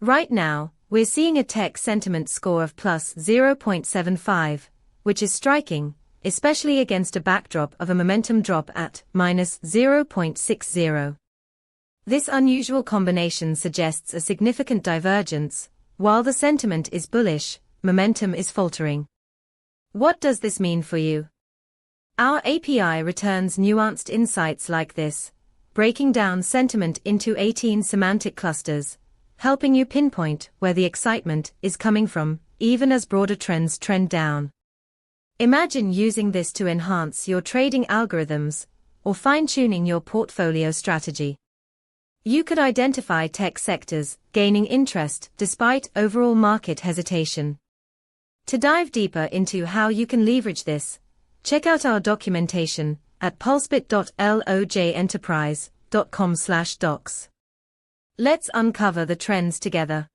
Right now, we're seeing a tech sentiment score of plus 0.75, which is striking, especially against a backdrop of a momentum drop at minus 0.60. This unusual combination suggests a significant divergence. While the sentiment is bullish, momentum is faltering. What does this mean for you? Our API returns nuanced insights like this, breaking down sentiment into 18 semantic clusters, helping you pinpoint where the excitement is coming from, even as broader trends trend down. Imagine using this to enhance your trading algorithms or fine-tuning your portfolio strategy. You could identify tech sectors gaining interest despite overall market hesitation. To dive deeper into how you can leverage this, check out our documentation at pulsebit.lojenterprise.com/docs. Let's uncover the trends together.